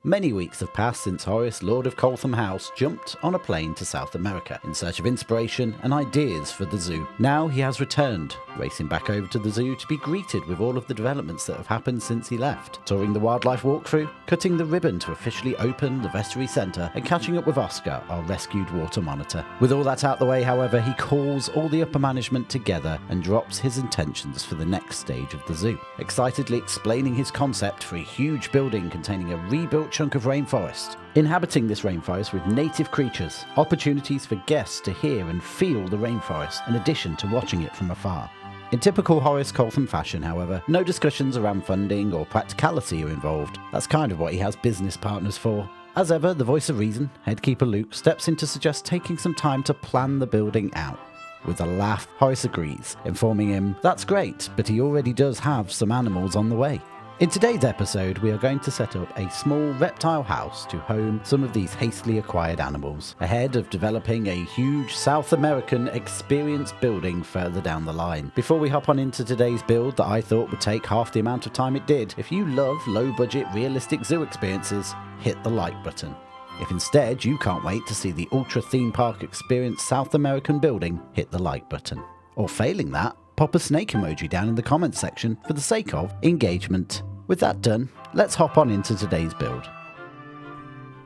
Many weeks have passed since Horace, Lord of Coltham House, jumped on a plane to South America in search of inspiration and ideas for the zoo. Now he has returned, racing back over to the zoo to be greeted with all of the developments that have happened since he left, touring the wildlife walkthrough, cutting the ribbon to officially open the veterinary centre, and catching up with Oscar, our rescued water monitor. With all that out the way, however, he calls all the upper management together and drops his intentions for the next stage of the zoo, excitedly explaining his concept for a huge building containing a rebuilt chunk of rainforest, inhabiting this rainforest with native creatures, opportunities for guests to hear and feel the rainforest in addition to watching it from afar. In typical Horace Coltham fashion, however, no discussions around funding or practicality are involved. That's kind of what he has business partners for. As ever, the voice of reason, headkeeper Luke, steps in to suggest taking some time to plan the building out. With a laugh, Horace agrees, informing him that's great, but he already does have some animals on the way. In today's episode, we are going to set up a small reptile house to home some of these hastily acquired animals, ahead of developing a huge South American experience building further down the line. Before we hop on into today's build that I thought would take half the amount of time it did, if you love low-budget, realistic zoo experiences, hit the like button. If instead you can't wait to see the ultra theme park experience South American building, hit the like button. Or failing that, pop a snake emoji down in the comments section for the sake of engagement. With that done, let's hop on into today's build.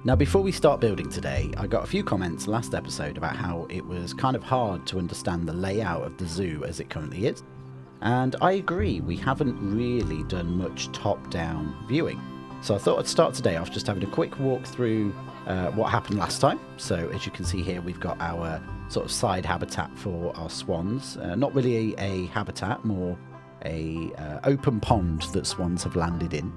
Now before we start building today, I got a few comments last episode about how it was kind of hard to understand the layout of the zoo as it currently is. And I agree, we haven't really done much top-down viewing. So I thought I'd start today off just having a quick walk through what happened last time. So as you can see here, we've got our sort of side habitat for our swans. Not really a habitat, more a open pond that swans have landed in.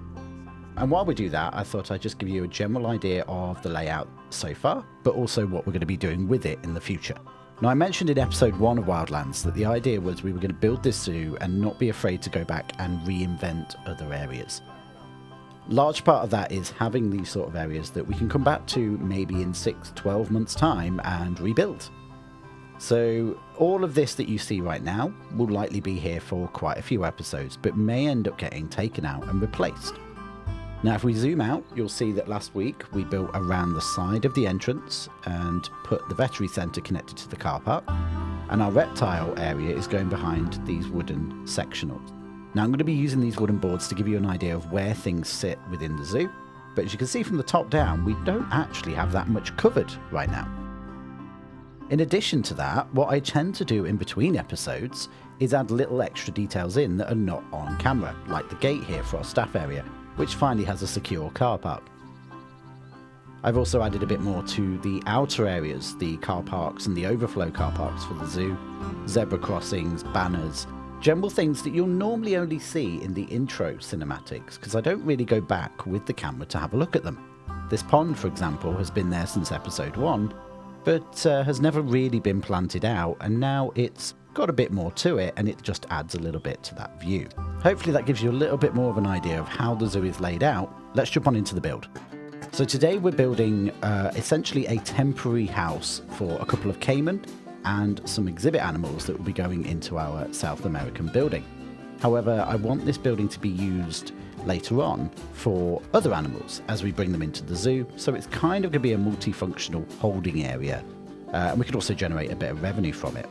And while we do that, I thought I'd just give you a general idea of the layout so far, but also what we're going to be doing with it in the future. Now I mentioned in episode 1 of Wildlands that the idea was we were going to build this zoo and not be afraid to go back and reinvent other areas. Large part of that is having these sort of areas that we can come back to maybe in 6-12 months time and rebuild. So all of this that you see right now will likely be here for quite a few episodes, but may end up getting taken out and replaced. Now if we zoom out, you'll see that last week we built around the side of the entrance and put the veterinary centre connected to the car park, and our reptile area is going behind these wooden sectionals. Now I'm going to be using these wooden boards to give you an idea of where things sit within the zoo, but as you can see from the top down, we don't actually have that much covered right now. In addition to that, what I tend to do in between episodes is add little extra details in that are not on camera, like the gate here for our staff area, which finally has a secure car park. I've also added a bit more to the outer areas, the car parks and the overflow car parks for the zoo, zebra crossings, banners, general things that you'll normally only see in the intro cinematics, because I don't really go back with the camera to have a look at them. This pond, for example, has been there since episode 1, but has never really been planted out, and now it's got a bit more to it and it just adds a little bit to that view. Hopefully that gives you a little bit more of an idea of how the zoo is laid out. Let's jump on into the build. So today we're building essentially a temporary house for a couple of caiman and some exhibit animals that will be going into our South American building. However, I want this building to be used later on for other animals as we bring them into the zoo, so it's kind of going to be a multifunctional holding area, and we could also generate a bit of revenue from it.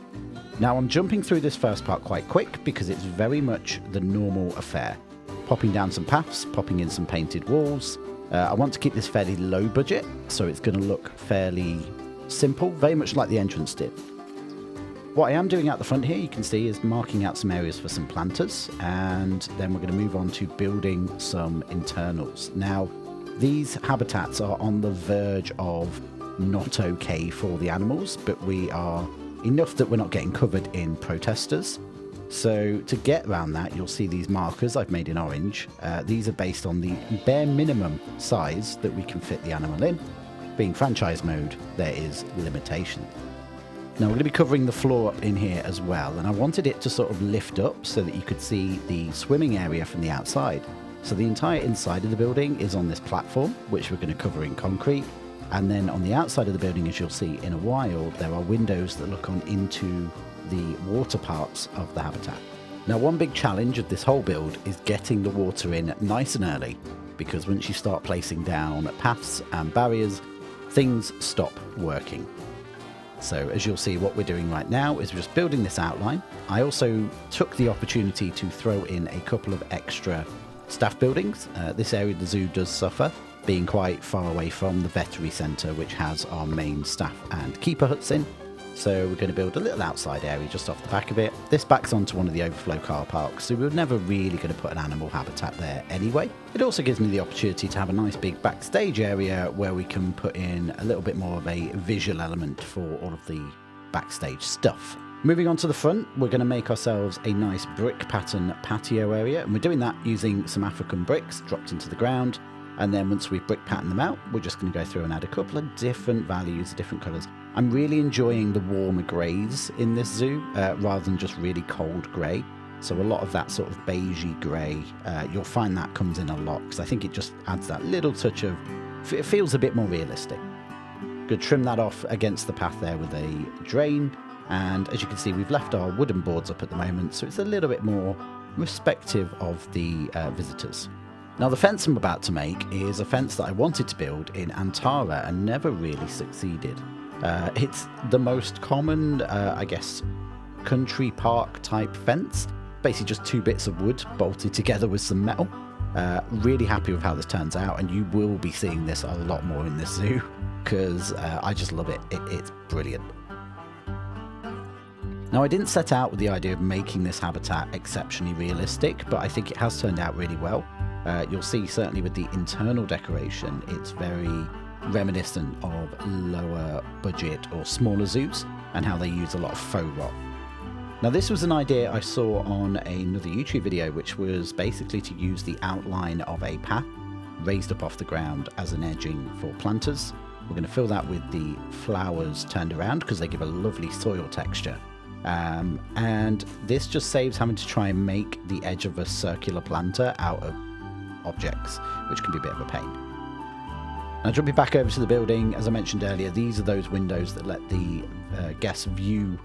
Now I'm jumping through this first part quite quick because it's very much the normal affair. Popping down some paths, popping in some painted walls. I want to keep this fairly low budget, so it's going to look fairly simple, very much like the entrance did. What I am doing out the front here, you can see, is marking out some areas for some planters, and then we're going to move on to building some internals. Now, these habitats are on the verge of not okay for the animals, but we are enough that we're not getting covered in protesters. So to get around that, you'll see these markers I've made in orange. These are based on the bare minimum size that we can fit the animal in. Being franchise mode, there is limitation. Now we're going to be covering the floor up in here as well, and I wanted it to sort of lift up so that you could see the swimming area from the outside. So the entire inside of the building is on this platform, which we're going to cover in concrete, and then on the outside of the building, as you'll see in a while, there are windows that look on into the water parts of the habitat. Now one big challenge of this whole build is getting the water in nice and early. because once you start placing down paths and barriers, things stop working. So as you'll see, what we're doing right now is we're just building this outline. I also took the opportunity to throw in a couple of extra staff buildings. This area of the zoo does suffer, being quite far away from the veterinary centre, which has our main staff and keeper huts in. So we're going to build a little outside area just off the back of it. This backs onto one of the overflow car parks, so we're never really going to put an animal habitat there anyway. It also gives me the opportunity to have a nice big backstage area where we can put in a little bit more of a visual element for all of the backstage stuff. Moving on to the front, we're going to make ourselves a nice brick pattern patio area, and we're doing that using some African bricks dropped into the ground. And then once we've brick patterned them out, we're just going to go through and add a couple of different values, different colours. I'm really enjoying the warmer greys in this zoo, rather than just really cold grey. So a lot of that sort of beigey grey, you'll find that comes in a lot, because I think it just adds that little touch of, it feels a bit more realistic. Good, trim that off against the path there with a drain. And as you can see, we've left our wooden boards up at the moment, so it's a little bit more respective of the visitors. Now the fence I'm about to make is a fence that I wanted to build in Antara and never really succeeded. It's the most common, I guess, country park type fence. Basically just two bits of wood bolted together with some metal. Really happy with how this turns out, and you will be seeing this a lot more in this zoo because I just love it. It's brilliant. Now I didn't set out with the idea of making this habitat exceptionally realistic, but I think it has turned out really well. You'll see certainly with the internal decoration, it's very reminiscent of lower budget or smaller zoos and how they use a lot of faux rock. Now this was an idea I saw on another YouTube video, which was basically to use the outline of a path raised up off the ground as an edging for planters. We're going to fill that with the flowers turned around because they give a lovely soil texture. And this just saves having to try and make the edge of a circular planter out of objects, which can be a bit of a pain. Now jumping back over to the building, as I mentioned earlier, these are those windows that let the guests view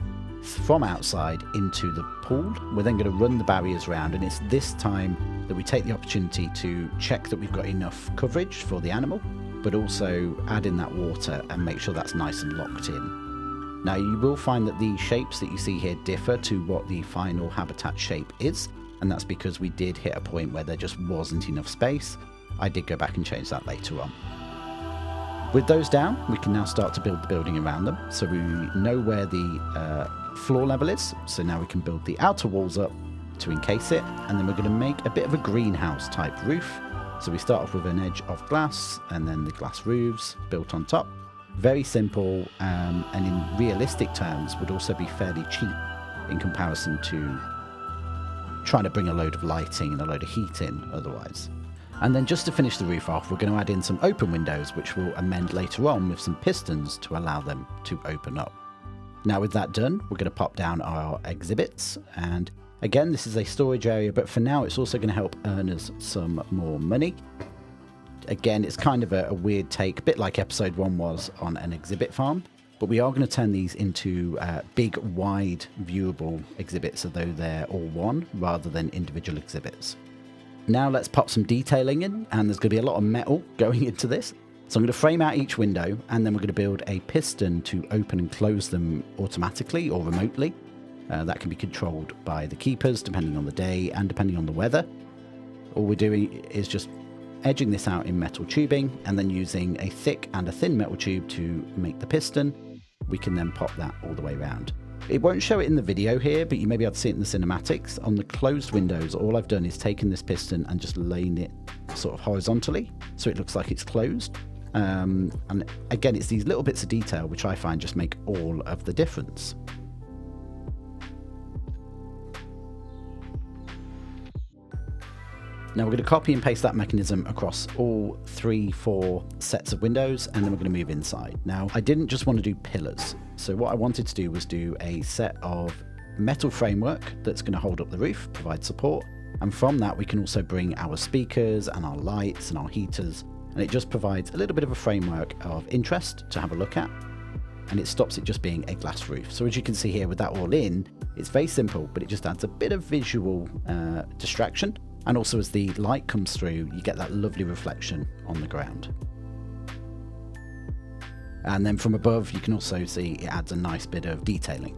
from outside into the pool. We're then going to run the barriers around, and it's this time that we take the opportunity to check that we've got enough coverage for the animal, but also add in that water and make sure that's nice and locked in. Now you will find that the shapes that you see here differ to what the final habitat shape is, and that's because we did hit a point where there just wasn't enough space. I did go back and change that later on. With those down, we can now start to build the building around them. So we know where the floor level is, so now we can build the outer walls up to encase it, and then we're going to make a bit of a greenhouse type roof. So we start off with an edge of glass and then the glass roofs built on top. Very simple, and in realistic terms would also be fairly cheap in comparison to trying to bring a load of lighting and a load of heat in otherwise. And then just to finish the roof off, we're going to add in some open windows, which we'll amend later on with some pistons to allow them to open up. Now with that done, we're going to pop down our exhibits, and again, this is a storage area, but for now it's also going to help earn us some more money. Again, it's kind of a weird take, a bit like episode 1 was on an exhibit farm, but we are going to turn these into big, wide, viewable exhibits, although they're all one rather than individual exhibits. Now let's pop some detailing in, and there's going to be a lot of metal going into this. So I'm going to frame out each window, and then we're going to build a piston to open and close them automatically or remotely. That can be controlled by the keepers depending on the day and depending on the weather. All we're doing is just edging this out in metal tubing, and then using a thick and a thin metal tube to make the piston. We can then pop that all the way around. It won't show it in the video here, but you may be able to see it in the cinematics. On the closed windows, all I've done is taken this piston and just laying it sort of horizontally, so it looks like it's closed. And again, it's these little bits of detail which I find just make all of the difference. Now we're going to copy and paste that mechanism across all 3-4 sets of windows, and then we're going to move inside. Now I didn't just want to do pillars, so what I wanted to do was do a set of metal framework that's going to hold up the roof, provide support, and from that we can also bring our speakers and our lights and our heaters, and it just provides a little bit of a framework of interest to have a look at, and it stops it just being a glass roof. So as you can see here with that all in, it's very simple, but it just adds a bit of visual distraction. And also as the light comes through, you get that lovely reflection on the ground. And then from above, you can also see it adds a nice bit of detailing.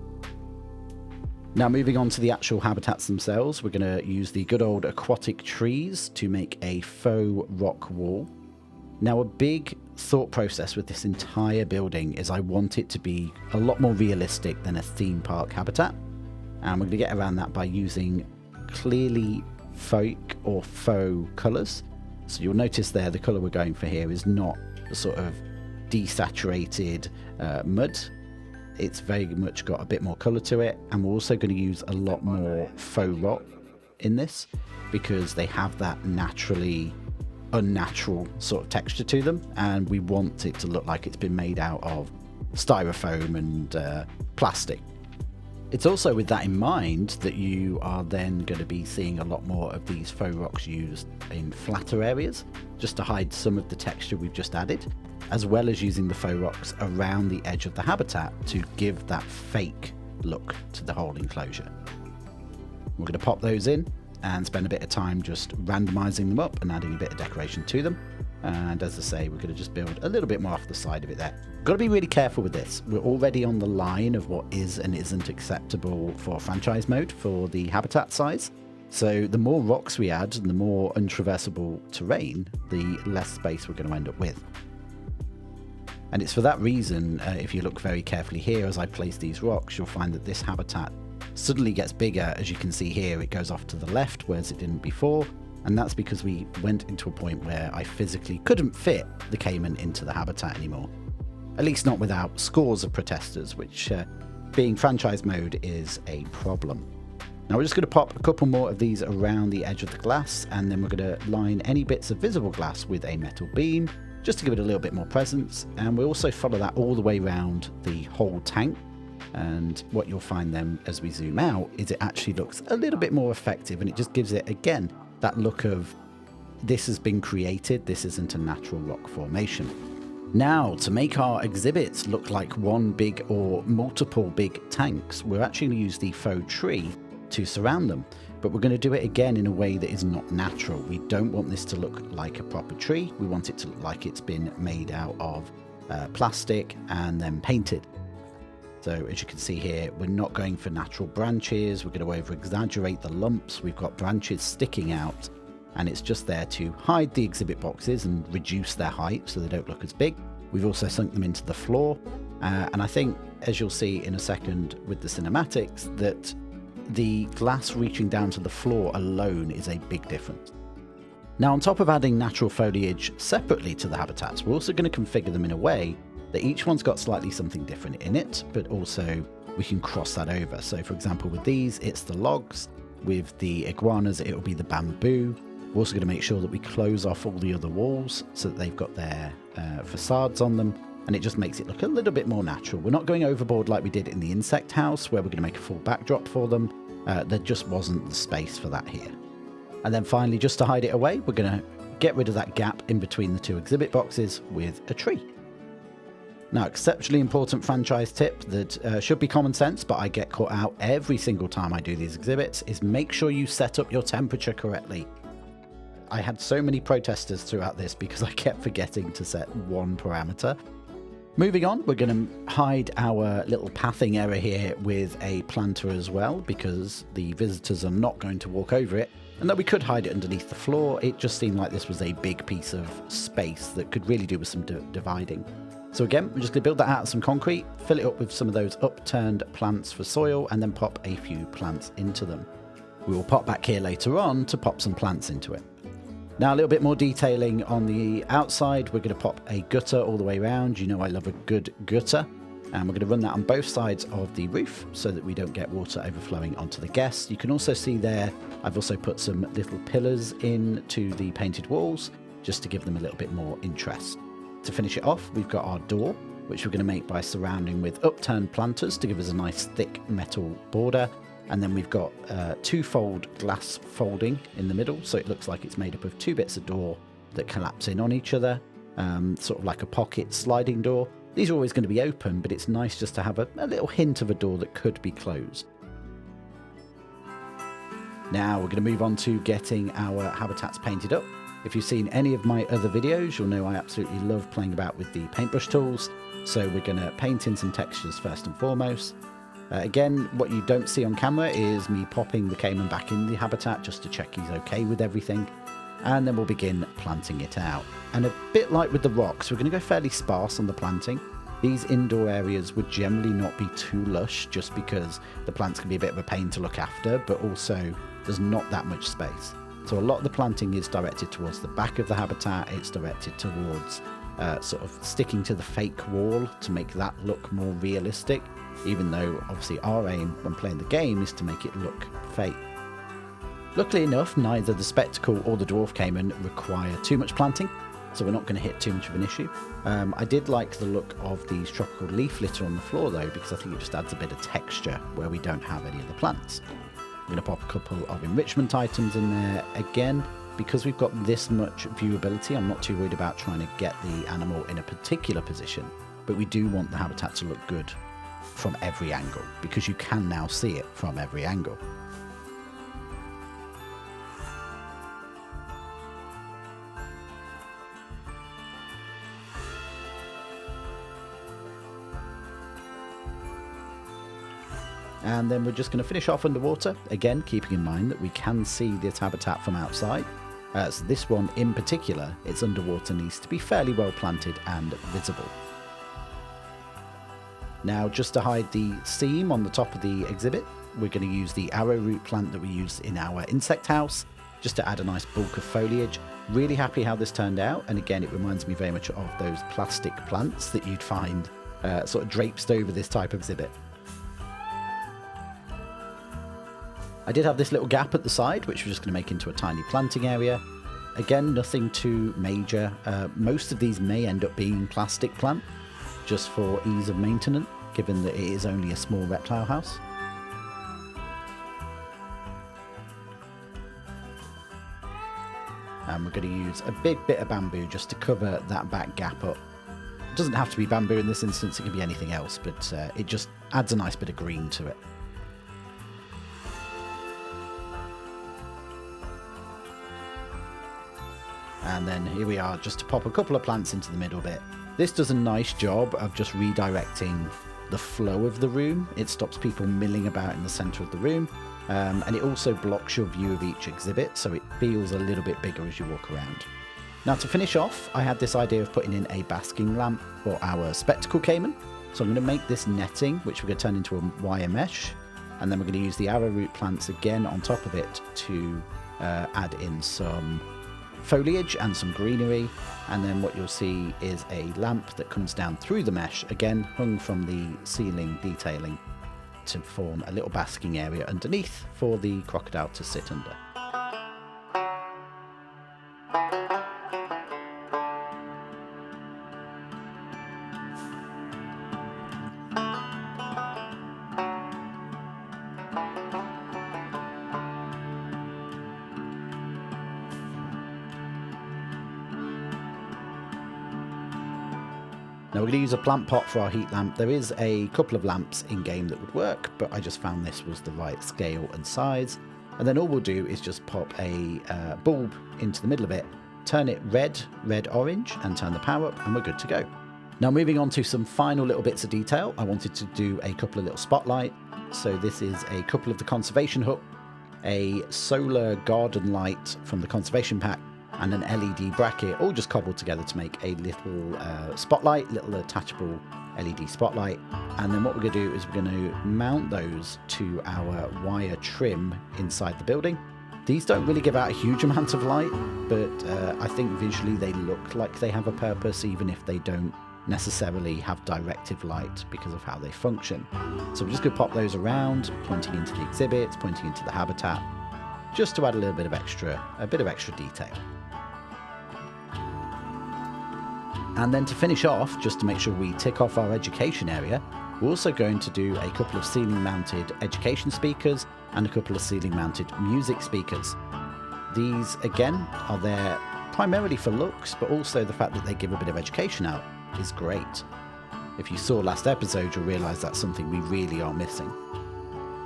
Now moving on to the actual habitats themselves, we're going to use the good old aquatic trees to make a faux rock wall. Now a big thought process with this entire building is I want it to be a lot more realistic than a theme park habitat. And we're going to get around that by using clearly fake or faux colours. So you'll notice there the colour we're going for here is not the sort of desaturated mud. It's very much got a bit more colour to it, and we're also going to use a lot more faux rock in this because they have that naturally unnatural sort of texture to them, and we want it to look like it's been made out of styrofoam and plastic. It's also with that in mind that you are then going to be seeing a lot more of these faux rocks used in flatter areas, just to hide some of the texture we've just added, as well as using the faux rocks around the edge of the habitat to give that fake look to the whole enclosure. We're going to pop those in and spend a bit of time just randomizing them up and adding a bit of decoration to them. And as I say, we're going to just build a little bit more off the side of it there. Got to be really careful with this. We're already on the line of what is and isn't acceptable for franchise mode for the habitat size. So the more rocks we add and the more untraversable terrain, the less space we're going to end up with. And it's for that reason, if you look very carefully here as I place these rocks, you'll find that this habitat suddenly gets bigger. As you can see here, it goes off to the left, whereas it didn't before. And that's because we went into a point where I physically couldn't fit the caiman into the habitat anymore. At least not without scores of protesters, which being franchise mode is a problem. Now we're just going to pop a couple more of these around the edge of the glass, and then we're going to line any bits of visible glass with a metal beam, just to give it a little bit more presence. And we'll also follow that all the way around the whole tank. And what you'll find then as we zoom out is it actually looks a little bit more effective, and it just gives it, again, that look of this has been created, this isn't a natural rock formation. Now, to make our exhibits look like one big or multiple big tanks, we're actually going to use the faux tree to surround them. But we're going to do it again in a way that is not natural. We don't want this to look like a proper tree. We want it to look like it's been made out of plastic and then painted. So as you can see here, we're not going for natural branches. We're going to over-exaggerate the lumps. We've got branches sticking out, and it's just there to hide the exhibit boxes and reduce their height so they don't look as big. We've also sunk them into the floor. And I think, as you'll see in a second with the cinematics, that the glass reaching down to the floor alone is a big difference. Now, on top of adding natural foliage separately to the habitats, we're also going to configure them in a way that each one's got slightly something different in it, but also we can cross that over. So for example, with these, it's the logs. With the iguanas, it'll be the bamboo. We're also going to make sure that we close off all the other walls so that they've got their facades on them, and it just makes it look a little bit more natural. We're not going overboard like we did in the insect house, where we're going to make a full backdrop for them. There just wasn't the space for that here. And then finally, just to hide it away, we're going to get rid of that gap in between the two exhibit boxes with a tree. Now, exceptionally important franchise tip that should be common sense, but I get caught out every single time I do these exhibits, is make sure you set up your temperature correctly. I had so many protesters throughout this because I kept forgetting to set one parameter. Moving on, we're going to hide our little pathing area here with a planter as well, because the visitors are not going to walk over it. And though we could hide it underneath the floor, it just seemed like this was a big piece of space that could really do with some dividing. So again, we're just going to build that out of some concrete, fill it up with some of those upturned plants for soil, and then pop a few plants into them. We will pop back here later on to pop some plants into it. Now, a little bit more detailing on the outside. We're going to pop a gutter all the way around. You know I love a good gutter. And we're going to run that on both sides of the roof so that we don't get water overflowing onto the guests. You can also see there, I've also put some little pillars into the painted walls just to give them a little bit more interest. To finish it off, we've got our door, which we're going to make by surrounding with upturned planters to give us a nice thick metal border. And then we've got two-fold glass folding in the middle, so it looks like it's made up of two bits of door that collapse in on each other, sort of like a pocket sliding door. These are always going to be open, but it's nice just to have a little hint of a door that could be closed. Now we're going to move on to getting our habitats painted up. If you've seen any of my other videos, you'll know I absolutely love playing about with the paintbrush tools. So we're going to paint in some textures first and foremost. Again, what you don't see on camera is me popping the caiman back in the habitat just to check he's okay with everything. And then we'll begin planting it out. And a bit like with the rocks, we're going to go fairly sparse on the planting. These indoor areas would generally not be too lush just because the plants can be a bit of a pain to look after, but also there's not that much space. So a lot of the planting is directed towards the back of the habitat. It's directed towards sort of sticking to the fake wall to make that look more realistic, even though obviously our aim when playing the game is to make it look fake. Luckily enough, neither the Spectacle or the Dwarf Caiman require too much planting, so we're not going to hit too much of an issue. I did like the look of these tropical leaf litter on the floor though, because I think it just adds a bit of texture where we don't have any of the plants. I'm going to pop a couple of enrichment items in there. Again, because we've got this much viewability, I'm not too worried about trying to get the animal in a particular position, but we do want the habitat to look good from every angle, because you can now see it from every angle. And then we're just going to finish off underwater, again keeping in mind that we can see this habitat from outside. So this one in particular, its underwater needs to be fairly well planted and visible. Now just to hide the seam on the top of the exhibit, we're going to use the arrowroot plant that we used in our insect house, just to add a nice bulk of foliage. Really happy how this turned out, and again it reminds me very much of those plastic plants that you'd find sort of draped over this type of exhibit. I did have this little gap at the side, which we're just going to make into a tiny planting area. Again, nothing too major. Most of these may end up being plastic plant, just for ease of maintenance, given that it is only a small reptile house. And we're going to use a big bit of bamboo just to cover that back gap up. It doesn't have to be bamboo in this instance, it can be anything else, but it just adds a nice bit of green to it. And then here we are, just to pop a couple of plants into the middle bit. This does a nice job of just redirecting the flow of the room. It stops people milling about in the centre of the room, and it also blocks your view of each exhibit, so it feels a little bit bigger as you walk around. Now to finish off, I had this idea of putting in a basking lamp for our Spectacle Caiman. So I'm going to make this netting, which we're going to turn into a wire mesh, and then we're going to use the arrowroot plants again on top of it to add in some foliage and some greenery, and then what you'll see is a lamp that comes down through the mesh, again hung from the ceiling detailing to form a little basking area underneath for the crocodile to sit under. Now we're going to use a plant pot for our heat lamp. There is a couple of lamps in game that would work, but I just found this was the right scale and size. And then all we'll do is just pop a bulb into the middle of it, turn it red-orange, and turn the power up, and we're good to go. Now moving on to some final little bits of detail, I wanted to do a couple of little spotlight. So this is a couple of the conservation hook, a solar garden light from the conservation pack, and an LED bracket, all just cobbled together to make a little spotlight, little attachable LED spotlight. And then what we're going to do is we're going to mount those to our wire trim inside the building. These don't really give out a huge amount of light, but I think visually they look like they have a purpose, even if they don't necessarily have directive light because of how they function. So we're just going to pop those around, pointing into the exhibits, pointing into the habitat, just to add a little bit of extra detail. And then to finish off, just to make sure we tick off our education area, we're also going to do a couple of ceiling mounted education speakers and a couple of ceiling mounted music speakers. These again are there primarily for looks, but also the fact that they give a bit of education out is great. If you saw last episode, you'll realise that's something we really are missing.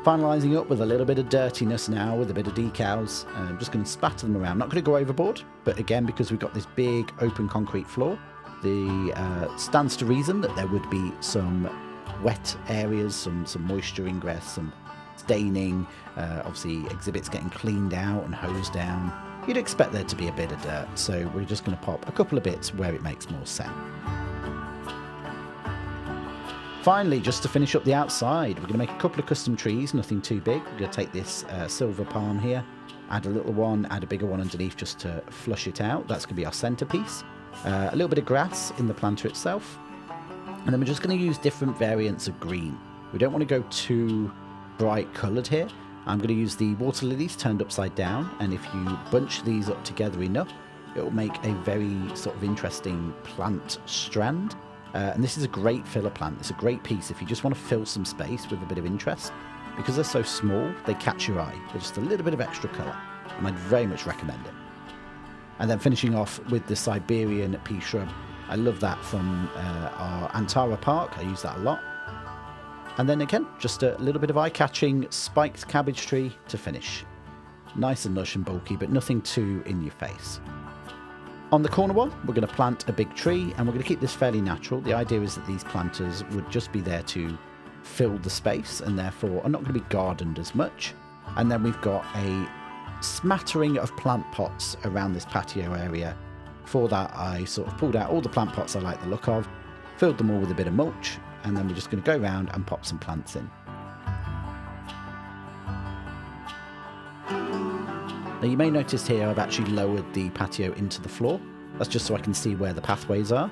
Finalising up with a little bit of dirtiness now, with a bit of decals. I'm just going to spatter them around. Not going to go overboard, but again, because we've got this big open concrete floor, stands to reason that there would be some wet areas, some moisture ingress, some staining, obviously exhibits getting cleaned out and hosed down. You'd expect there to be a bit of dirt, so we're just going to pop a couple of bits where it makes more sense. Finally, just to finish up the outside, we're going to make a couple of custom trees, nothing too big. We're going to take this silver palm here, add a little one, add a bigger one underneath just to flush it out. That's going to be our centerpiece. A little bit of grass in the planter itself. And then we're just going to use different variants of green. We don't want to go too bright coloured here. I'm going to use the water lilies turned upside down, and if you bunch these up together enough, it will make a very sort of interesting plant strand. And this is a great filler plant. It's a great piece if you just want to fill some space with a bit of interest. Because they're so small, they catch your eye. They're just a little bit of extra colour, and I'd very much recommend it. And then finishing off with the Siberian pea shrub. I love that from our Antara Park. I use that a lot. And then again, just a little bit of eye-catching spiked cabbage tree to finish. Nice and lush and bulky, but nothing too in your face. On the corner one, we're going to plant a big tree, and we're going to keep this fairly natural. The idea is that these planters would just be there to fill the space, and therefore are not going to be gardened as much. And then we've got a smattering of plant pots around this patio area. For that, I sort of pulled out all the plant pots I like the look of, filled them all with a bit of mulch, and then we're just going to go around and pop some plants in. Now you may notice here I've actually lowered the patio into the floor. That's just so I can see where the pathways are.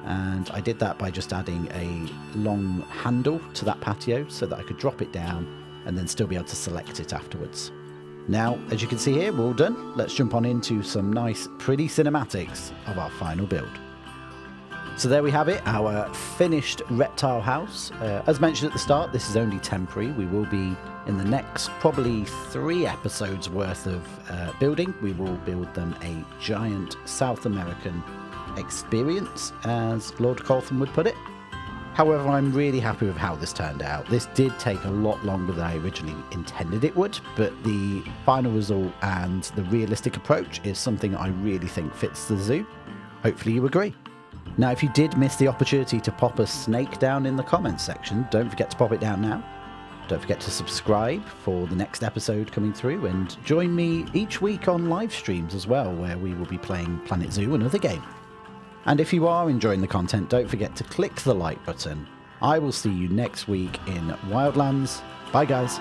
And I did that by just adding a long handle to that patio so that I could drop it down and then still be able to select it afterwards. Now, as you can see here, we're all done. Let's jump on into some nice, pretty cinematics of our final build. So there we have it, our finished reptile house. As mentioned at the start, this is only temporary. We will be, in the next probably 3 episodes worth of building, we will build them a giant South American experience, as Lord Coltham would put it. However, I'm really happy with how this turned out. This did take a lot longer than I originally intended it would, but the final result and the realistic approach is something I really think fits the zoo. Hopefully you agree. Now, if you did miss the opportunity to pop a snake down in the comments section, don't forget to pop it down now. Don't forget to subscribe for the next episode coming through, and join me each week on live streams as well, where we will be playing Planet Zoo, another game. And if you are enjoying the content, don't forget to click the like button. I will see you next week in Wildlands. Bye, guys.